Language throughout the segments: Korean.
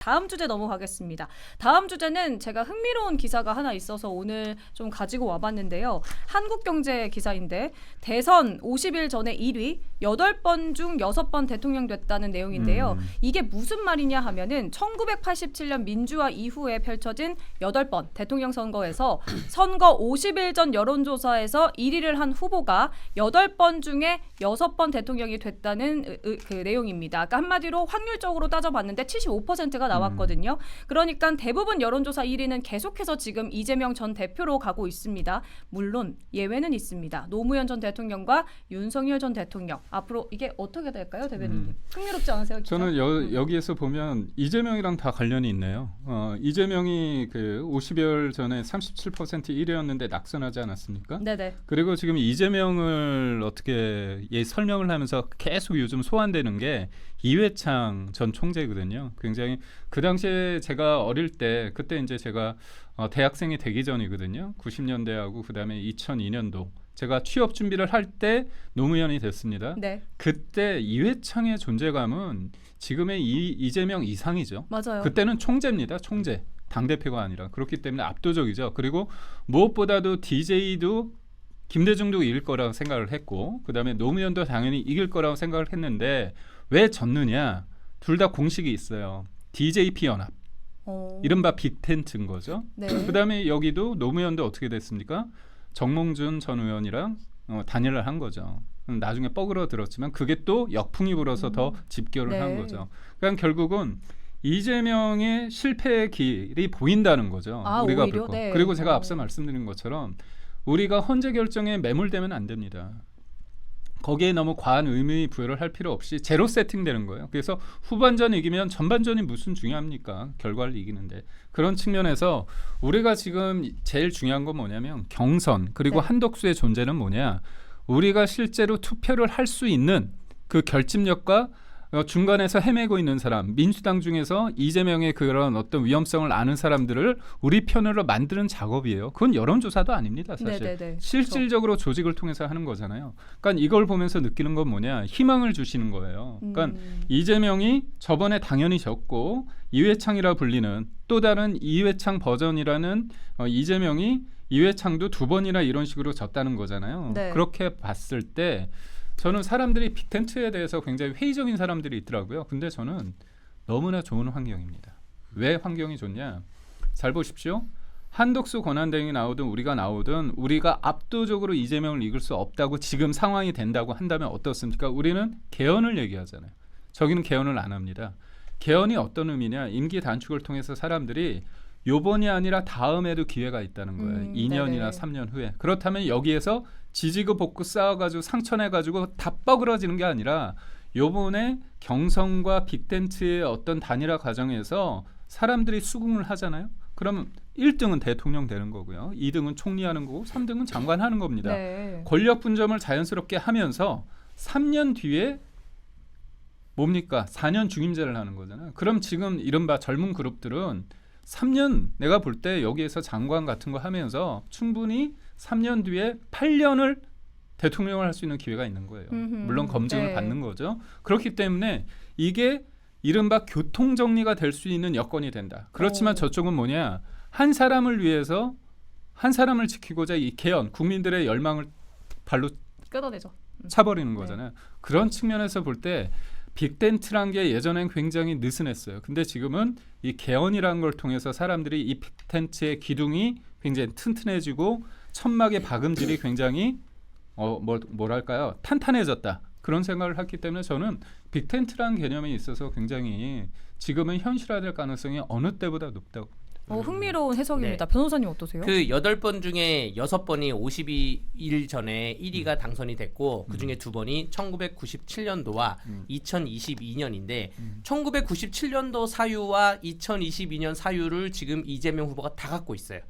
다음 주제 넘어가겠습니다. 다음 주제는 제가 흥미로운 기사가 하나 있어서 오늘 좀 가지고 와봤는데요. 한국경제 기사인데 대선 50일 전에 1위, 8번 중 6번 대통령 됐다는 내용인데요. 이게 무슨 말이냐 하면은 1987년 민주화 이후에 펼쳐진 8번 대통령 선거에서 선거 50일 전 여론조사에서 1위를 한 후보가 8번 중에 6번 대통령이 됐다는 그 내용입니다. 그러니까 한마디로 확률적으로 따져봤는데 75%가 나왔거든요. 그러니까 대부분 여론조사 1위는 계속해서 지금 이재명 전 대표로 가고 있습니다. 물론 예외는 있습니다. 노무현 전 대통령과 윤석열 전 대통령. 앞으로 이게 어떻게 될까요, 대변인님? 흥미롭지 않으세요? 기사? 저는 여기에서 보면 이재명이랑 다 관련이 있네요. 이재명이 그 50여일 전에 37% 1위였는데 낙선하지 않았습니까? 네네. 그리고 지금 이재명을 어떻게 설명을 하면서 계속 요즘 소환되는 게 이회창 전 총재거든요. 굉장히 그 당시에 제가 어릴 때 그때 이제 제가 대학생이 되기 전이거든요. 90년대하고 그다음에 2002년도 제가 취업 준비를 할 때 노무현이 됐습니다. 네. 그때 이회창의 존재감은 지금의 이재명 이상이죠. 맞아요. 그때는 총재입니다. 총재. 당대표가 아니라. 그렇기 때문에 압도적이죠. 그리고 무엇보다도 DJ도 김대중도 이길 거라고 생각을 했고 그다음에 노무현도 당연히 이길 거라고 생각을 했는데 왜 졌느냐. 둘 다 공식이 있어요. DJP 연합. 이른바 빅텐트인 거죠. 네. 그다음에 여기도 노무현도 어떻게 됐습니까? 정몽준 전 의원이랑 단일을 한 거죠. 나중에 뻐그러 들었지만 그게 또 역풍이 불어서 더 집결을 네. 한 거죠. 그러니까 결국은 이재명의 실패의 길이 보인다는 거죠. 우리가 오히려? 볼 거. 네. 그리고 제가 앞서 말씀드린 것처럼 우리가 헌재 결정에 매몰되면 안 됩니다. 거기에 너무 과한 의미 부여를 할 필요 없이 제로 세팅되는 거예요. 그래서 후반전 이기면 전반전이 무슨 중요합니까? 결과를 이기는데. 그런 측면에서 우리가 지금 제일 중요한 건 뭐냐면 경선 그리고 네. 한덕수의 존재는 뭐냐. 우리가 실제로 투표를 할 수 있는 그 결집력과 중간에서 헤매고 있는 사람, 민주당 중에서 이재명의 그런 어떤 위험성을 아는 사람들을 우리 편으로 만드는 작업이에요. 그건 여론조사도 아닙니다, 사실. 네네네. 실질적으로 조직을 통해서 하는 거잖아요. 그러니까 이걸 보면서 느끼는 건 뭐냐, 희망을 주시는 거예요. 그러니까 이재명이 저번에 당연히 졌고 이회창이라 불리는 또 다른 이회창 버전이라는 이재명이 이회창도 2번이나 이런 식으로 졌다는 거잖아요. 네. 그렇게 봤을 때 저는 사람들이 빅텐트에 대해서 굉장히 회의적인 사람들이 있더라고요. 근데 저는 너무나 좋은 환경입니다. 왜 환경이 좋냐? 잘 보십시오. 한덕수 권한대행이 나오든 우리가 나오든 우리가 압도적으로 이재명을 이길 수 없다고 지금 상황이 된다고 한다면 어떻습니까? 우리는 개헌을 얘기하잖아요. 저기는 개헌을 안 합니다. 개헌이 어떤 의미냐? 임기 단축을 통해서 사람들이 요번이 아니라 다음에도 기회가 있다는 거예요. 2년이나 네네. 3년 후에. 그렇다면 여기에서 지지고 볶고 싸워가지고 상처내가지고 다 뻐그러지는 게 아니라 요번에 경선과 빅텐트의 어떤 단일화 과정에서 사람들이 수긍을 하잖아요. 그러면 1등은 대통령 되는 거고요. 2등은 총리하는 거고 3등은 장관 하는 겁니다. 네. 권력 분점을 자연스럽게 하면서 3년 뒤에 뭡니까? 4년 중임제를 하는 거잖아요. 그럼 지금 이른바 젊은 그룹들은 3년 내가 볼 때 여기에서 장관 같은 거 하면서 충분히 3년 뒤에 8년을 대통령을 할 수 있는 기회가 있는 거예요. 물론 검증을 네. 받는 거죠. 그렇기 때문에 이게 이른바 교통정리가 될 수 있는 여건이 된다. 그렇지만 저쪽은 뭐냐. 한 사람을 위해서 한 사람을 지키고자 이 개헌, 국민들의 열망을 발로 끊어내죠. 차버리는 거잖아요. 그런 측면에서 볼 때 빅텐트란 게 예전엔 굉장히 느슨했어요. 근데 지금은 이 개헌이라는 걸 통해서 사람들이 이 빅텐트의 기둥이 굉장히 튼튼해지고 천막의 박음질이 굉장히 뭐랄까요? 탄탄해졌다. 그런 생각을 했기 때문에 저는 빅텐트라는 개념에 있어서 굉장히 지금은 현실화될 가능성이 어느 때보다 높다고. 흥미로운 해석입니다. 네. 변호사님 어떠세요? 그 8번 중에 6번이 52일 전에 1위가 당선이 됐고 그중에 2번이 1997년도와 2022년인데 1997년도 사유와 2022년 사유를 지금 이재명 후보가 다 갖고 있어요.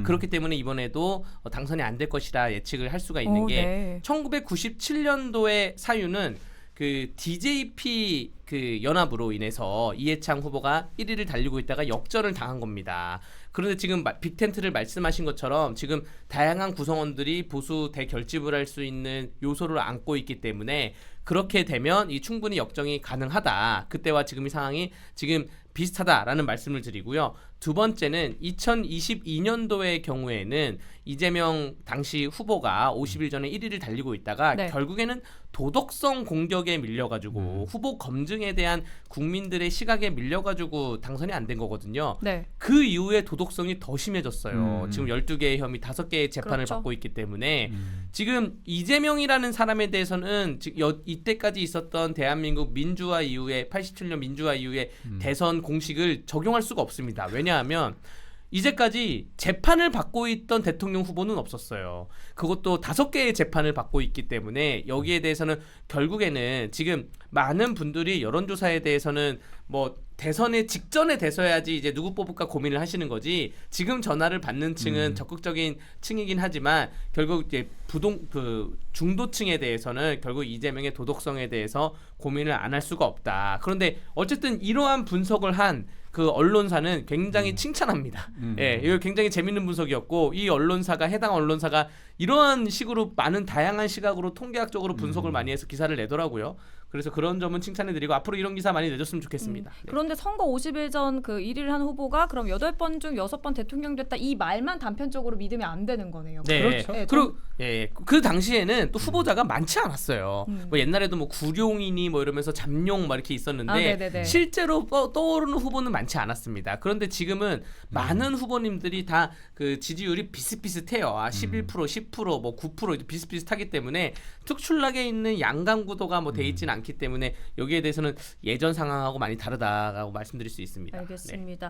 그렇기 때문에 이번에도 당선이 안 될 것이라 예측을 할 수가 있는 게 네. 1997년도의 사유는 그 DJP 그 그 연합으로 인해서 이해창 후보가 1위를 달리고 있다가 역전을 당한 겁니다. 그런데 지금 빅텐트를 말씀하신 것처럼 지금 다양한 구성원들이 보수 대결집을 할 수 있는 요소를 안고 있기 때문에 그렇게 되면 이 충분히 역정이 가능하다. 그때와 지금의 상황이 지금 비슷하다라는 말씀을 드리고요. 두 번째는 2022년도의 경우에는 이재명 당시 후보가 50일 전에 1위를 달리고 있다가 네. 결국에는 도덕성 공격에 밀려가지고 후보 검증에 대한 국민들의 시각에 밀려가지고 당선이 안 된 거거든요. 네. 그 이후에 도덕성이 더 심해졌어요. 지금 12개의 혐의 5개의 재판을 그렇죠. 받고 있기 때문에 지금 이재명이라는 사람에 대해서는 이때까지 있었던 대한민국 민주화 이후에 87년 민주화 이후에 대선 공식을 적용할 수가 없습니다. 왜냐하면 이제까지 재판을 받고 있던 대통령 후보는 없었어요. 그것도 5개의 재판을 받고 있기 때문에 여기에 대해서는 결국에는 지금 많은 분들이 여론조사에 대해서는 뭐 대선의 직전에 돼서야지 이제 누구 뽑을까 고민을 하시는 거지. 지금 전화를 받는 층은 적극적인 층이긴 하지만 결국 이제 중도층에 대해서는 결국 이재명의 도덕성에 대해서 고민을 안 할 수가 없다. 그런데 어쨌든 이러한 분석을 한 그 언론사는 굉장히 칭찬합니다. 예, 이거 굉장히 재밌는 분석이었고 이 언론사가 해당 언론사가 이러한 식으로 많은 다양한 시각으로 통계학적으로 분석을 많이 해서 기사를 내더라고요. 그래서 그런 점은 칭찬해드리고 앞으로 이런 기사 많이 내줬으면 좋겠습니다. 네. 그런데 선거 50일 전 그 1위를 한 후보가 그럼 8번 중 6번 대통령 됐다 이 말만 단편적으로 믿으면 안 되는 거네요. 네. 그렇죠. 네, 그리고 그 당시에는 또 후보자가 많지 않았어요. 뭐 옛날에도 뭐 구룡이니 뭐 이러면서 잠룡 막 이렇게 있었는데 아, 네네네. 실제로 떠오르는 후보는 많지 않았습니다. 그런데 지금은 많은 후보님들이 다 그 지지율이 비슷비슷해요. 11%, 10%, 뭐 9% 비슷비슷하기 때문에 특출나게 있는 양강 구도가 뭐 돼 있지는 않기 때문에 여기에 대해서는 예전 상황하고 많이 다르다고 말씀드릴 수 있습니다. 알겠습니다.